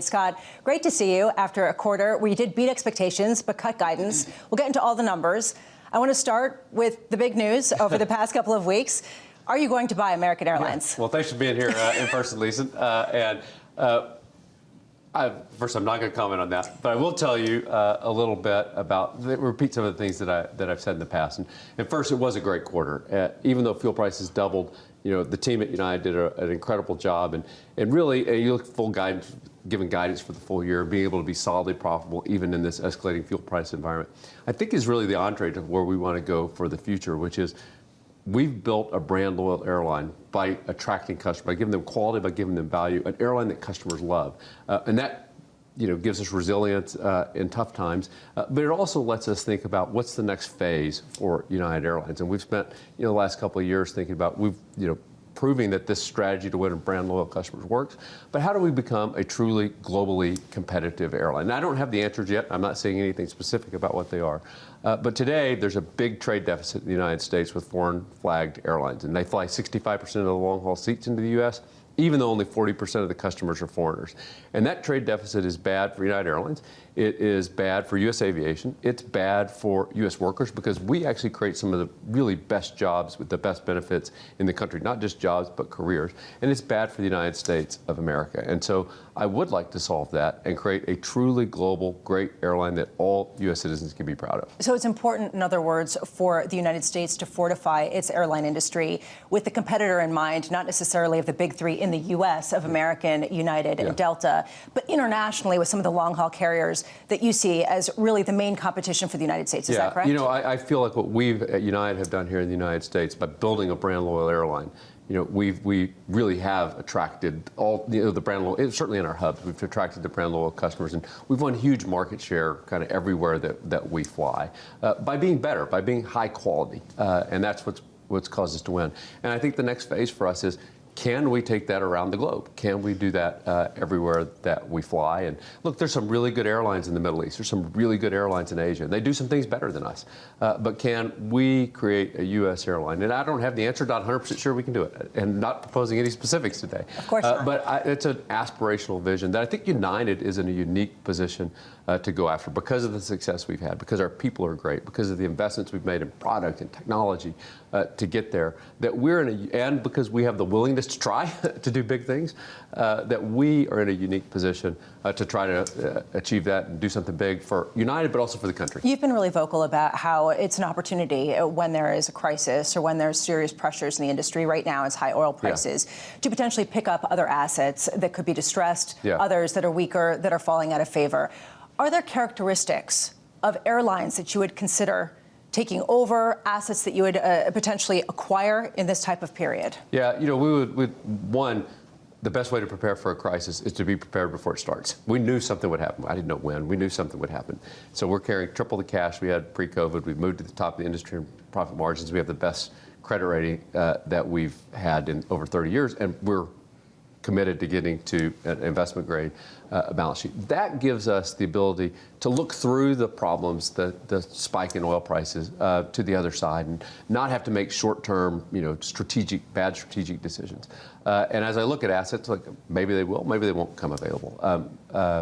Scott, great to see you after a quarter where you did beat expectations but cut guidance. We'll get into all the numbers. I want to start with the big news over the past couple of weeks. Are you going to buy American Airlines? Yeah. Well, thanks for being here in person, Lisa. First, I'm not going to comment on that, but I will tell you a little bit about, repeat some of the things that I've said in the past. And first, it was a great quarter. Even though fuel prices doubled, the team at United did an incredible job. And really, you look full guidance, giving guidance for the full year, being able to be solidly profitable even in this escalating fuel price environment, I think is really the entree to where we want to go for the future, which is we've built a brand loyal airline by attracting customers, by giving them quality, by giving them value, an airline that customers love. And that gives us resilience in tough times. But it also lets us think about what's the next phase for United Airlines. And we've spent the last couple of years thinking about, proving that this strategy to win brand loyal customers works. But how do we become a truly globally competitive airline? Now, I don't have the answers yet. I'm not saying anything specific about what they are. But today, there's a big trade deficit in the United States with foreign flagged airlines. And they fly 65% of the long haul seats into the U.S., even though only 40% of the customers are foreigners. And that trade deficit is bad for United Airlines. It is bad for U.S. aviation. It's bad for U.S. workers because we actually create some of the really best jobs with the best benefits in the country, not just jobs, but careers. And it's bad for the United States of America. And so I would like to solve that and create a truly global, great airline that all U.S. citizens can be proud of. So it's important, in other words, for the United States to fortify its airline industry with the competitor in mind, not necessarily of the big three in the U.S. of American, United, and Delta, but internationally with some of the long-haul carriers that you see as really the main competition for the United States. Is that correct? I feel like what we've at United have done here in the United States by building a brand loyal airline, we really have attracted all the brand loyal, certainly in our hubs, we've attracted the brand loyal customers, and we've won huge market share kind of everywhere that we fly by being better, by being high quality, and that's what's caused us to win. And I think the next phase for us is, can we take that around the globe? Can we do that everywhere that we fly? And look, there's some really good airlines in the Middle East. There's some really good airlines in Asia. They do some things better than us. But can we create a U.S. airline? And I don't have the answer, not 100% sure we can do it, and not proposing any specifics today. Of course not. But it's an aspirational vision that I think United is in a unique position to go after because of the success we've had, because our people are great, because of the investments we've made in product and technology to get there, and because we have the willingness to try to do big things, that we are in a unique position to try to achieve that and do something big for United, but also for the country. You've been really vocal about how it's an opportunity when there is a crisis or when there's serious pressures in the industry. Right now, it's high oil prices, to potentially pick up other assets that could be distressed, others that are weaker, that are falling out of favor. Are there characteristics of airlines that you would consider taking over, assets that you would potentially acquire in this type of period? Yeah, one, the best way to prepare for a crisis is to be prepared before it starts. We knew something would happen. I didn't know when. We knew something would happen. So we're carrying triple the cash we had pre-COVID. We've moved to the top of the industry in profit margins. We have the best credit rating that we've had in over 30 years, and we're committed to getting to an investment grade balance sheet. That gives us the ability to look through the problems, the spike in oil prices, to the other side, and not have to make short-term, bad strategic decisions. And as I look at assets, like maybe they will, maybe they won't come available.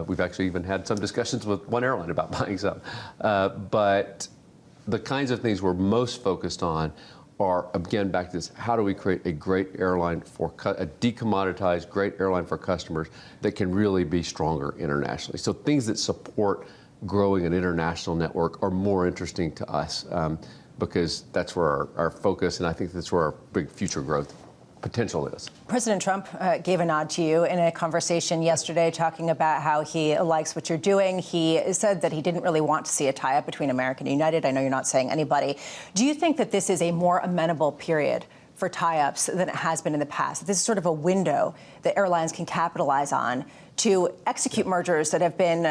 We've actually even had some discussions with one airline about buying some. But the kinds of things we're most focused on are, again, back to this, how do we create a great airline a decommoditized, great airline for customers that can really be stronger internationally? So things that support growing an international network are more interesting to us because that's where our focus, and I think that's where our big future growth potential is. President Trump gave a nod to you in a conversation yesterday talking about how he likes what you're doing. He said that he didn't really want to see a tie-up between American and United. I know you're not saying anybody. Do you think that this is a more amenable period for tie-ups than it has been in the past? This is sort of a window that airlines can capitalize on to execute mergers that have been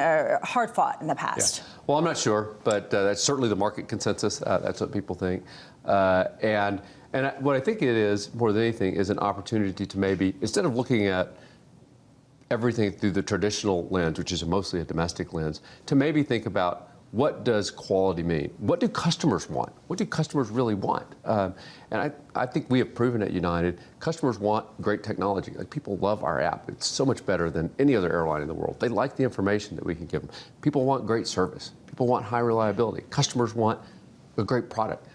hard-fought in the past. Yeah. Well, I'm not sure, but that's certainly the market consensus. That's what people think. And what I think it is, more than anything, is an opportunity to maybe, instead of looking at everything through the traditional lens, which is mostly a domestic lens, to maybe think about what does quality mean? What do customers want? What do customers really want? And I think we have proven at United, customers want great technology. Like, people love our app. It's so much better than any other airline in the world. They like the information that we can give them. People want great service. People want high reliability. Customers want a great product.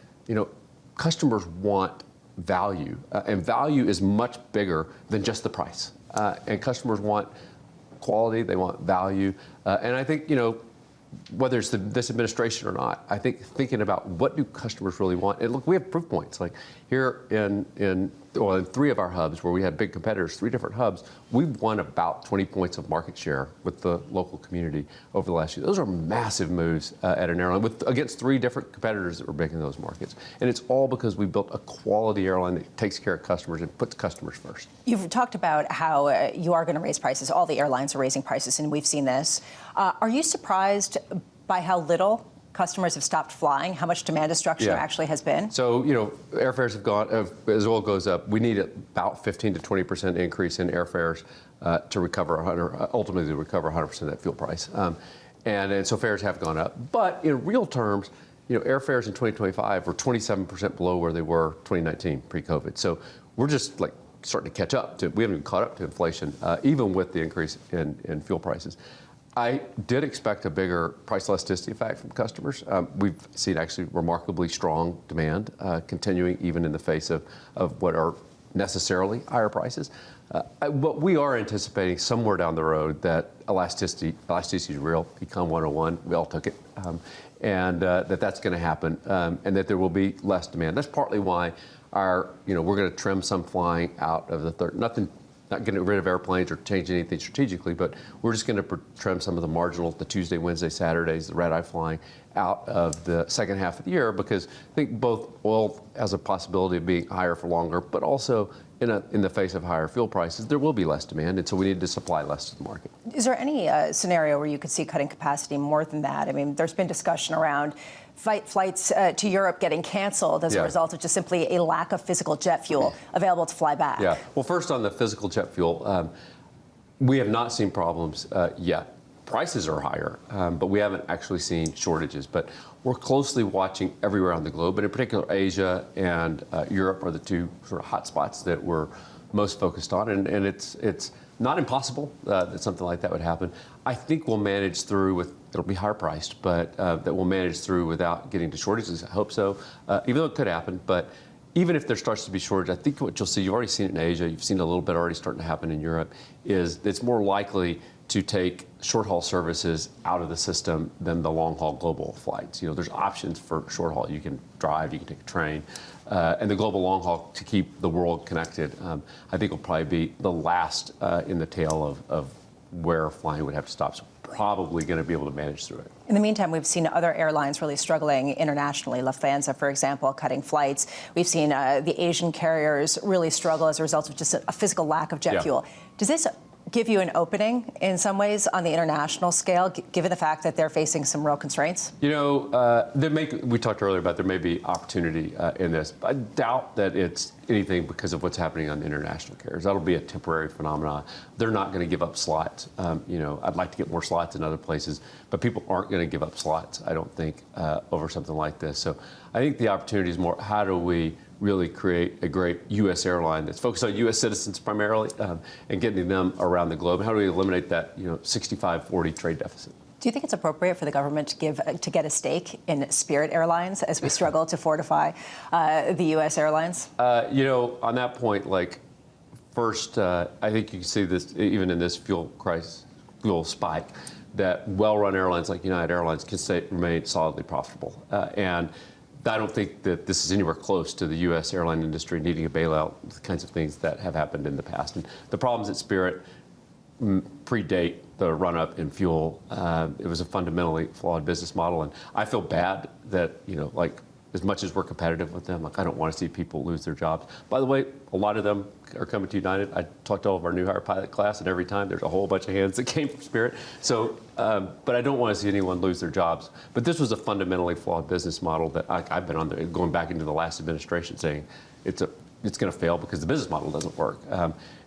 Customers want value, and value is much bigger than just the price. And customers want quality, they want value, and I think, whether it's this administration or not, I think thinking about what do customers really want, and look, we have proof points. Like here in 3 of our hubs where we had big competitors, 3 different hubs, we've won about 20 points of market share with the local community over the last year. Those are massive moves at an airline against 3 different competitors that were big in those markets. And it's all because we built a quality airline that takes care of customers and puts customers first. You've talked about how you are going to raise prices. All the airlines are raising prices, and we've seen this. Are you surprised by how little customers have stopped flying, how much demand destruction there actually has been? So, airfares have gone, as oil goes up, we need about 15 to 20% increase in airfares to recover ultimately to recover 100% of that fuel price. And so fares have gone up. But in real terms, airfares in 2025 were 27% below where they were 2019, pre-COVID. So we're just starting to catch up we haven't even caught up to inflation, even with the increase in fuel prices. I did expect a bigger price elasticity effect from customers. We've seen actually remarkably strong demand continuing even in the face of what are necessarily higher prices. But we are anticipating somewhere down the road that elasticity is real. Econ 101, we all took it, and that's going to happen, and that there will be less demand. That's partly why we're going to trim some flying out of the third. Not getting rid of airplanes or changing anything strategically, but we're just going to trim some of the marginal, the Tuesday, Wednesday, Saturdays, the red-eye flying out of the second half of the year, because I think both oil has a possibility of being higher for longer, but also in the face of higher fuel prices, there will be less demand, and so we need to supply less to the market. Is there any scenario where you could see cutting capacity more than that? I mean, there's been discussion around flights to Europe getting canceled as a result of just simply a lack of physical jet fuel available to fly back. Yeah. Well, first on the physical jet fuel, we have not seen problems yet. Prices are higher, but we haven't actually seen shortages. But we're closely watching everywhere on the globe, but in particular Asia and Europe are the 2 sort of hot spots that we're most focused on. And it's not impossible that something like that would happen. I think we'll manage through it'll be higher priced, but that we'll manage through without getting to shortages. I hope so, even though it could happen. But even if there starts to be shortage, I think what you'll see, you've already seen it in Asia, you've seen a little bit already starting to happen in Europe, is it's more likely to take short-haul services out of the system than the long-haul global flights. There's options for short-haul. You can drive, you can take a train, and the global long-haul to keep the world connected, I think will probably be the last in the tail of where flying would have to stop. So probably going to be able to manage through it. In the meantime, we've seen other airlines really struggling internationally. Lufthansa, for example, cutting flights. We've seen the Asian carriers really struggle as a result of just a physical lack of jet fuel. Does this give you an opening in some ways on the international scale, given the fact that they're facing some real constraints? We talked earlier about there may be opportunity in this. I doubt that it's anything because of what's happening on the international carriers. That'll be a temporary phenomenon. They're not going to give up slots. I'd like to get more slots in other places, but people aren't going to give up slots, I don't think, over something like this. So I think the opportunity is more, how do we really create a great U.S. airline that's focused on U.S. citizens primarily, and getting them around the globe? How do we eliminate that 65-40 trade deficit? Do you think it's appropriate for the government to get a stake in Spirit Airlines as we struggle to fortify the U.S. airlines? On that point, first, I think you can see this even in this fuel spike, that well-run airlines like United Airlines can remain solidly profitable. And I don't think that this is anywhere close to the U.S. airline industry needing a bailout, the kinds of things that have happened in the past. And the problems at Spirit predate the run-up in fuel. It was a fundamentally flawed business model, and I feel bad that, as much as we're competitive with them, I don't want to see people lose their jobs. By the way, a lot of them are coming to United. I talked to all of our new hire pilot class, and every time there's a whole bunch of hands that came from Spirit. So, but I don't want to see anyone lose their jobs. But this was a fundamentally flawed business model that I've been on going back into the last administration saying it's a it's going to fail because the business model doesn't work.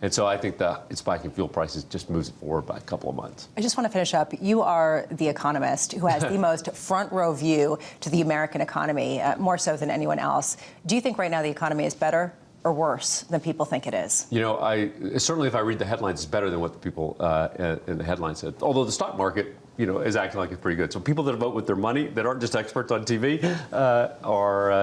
And so I think the spike in fuel prices just moves it forward by a couple of months. I just want to finish up. You are the economist who has the most front row view to the American economy, more so than anyone else. Do you think right now the economy is better or worse than people think it is? You know, certainly if I read the headlines, it's better than what the people in the headlines said. Although the stock market, you know, is acting like it's pretty good. So people that vote with their money, that aren't just experts on TV,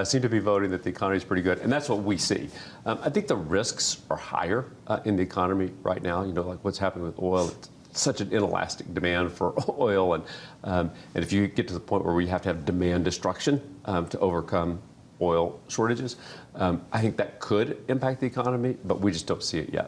seem to be voting that the economy is pretty good, and that's what we see. I think the risks are higher in the economy right now. You know, like what's happening with oil. It's such an inelastic demand for oil, and if you get to the point where we have to have demand destruction to overcome oil shortages, I think that could impact the economy, but we just don't see it yet.